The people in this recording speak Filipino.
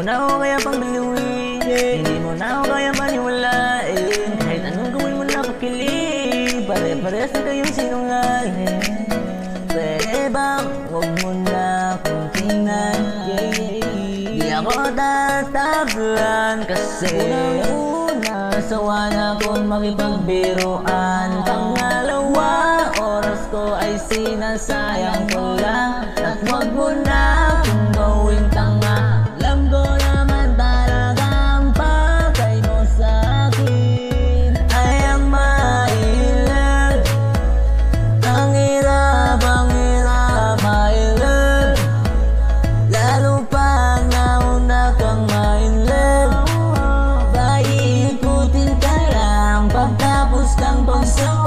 na ako kaya pang baliwin, hindi mo na ako kaya maniwalain. Kahit anong gawin mo na pakilig, pare-pares na kayong sinungaling. Pwede bang huwag mo na akong tingnan? Di ako tatablan kasi unang-una sawa na akong makipagbiruan. Pangalawa, oras ko ay sinasayang ko lang. At huwag mo na akong gawing tanga. Alam ko naman talaga ang bagay mo sa'kin ay ang mailan. Ang hirap, mailan. Lalo pang nauna kang mailan. Paikutin ka lang pagtapos kang pagsawa.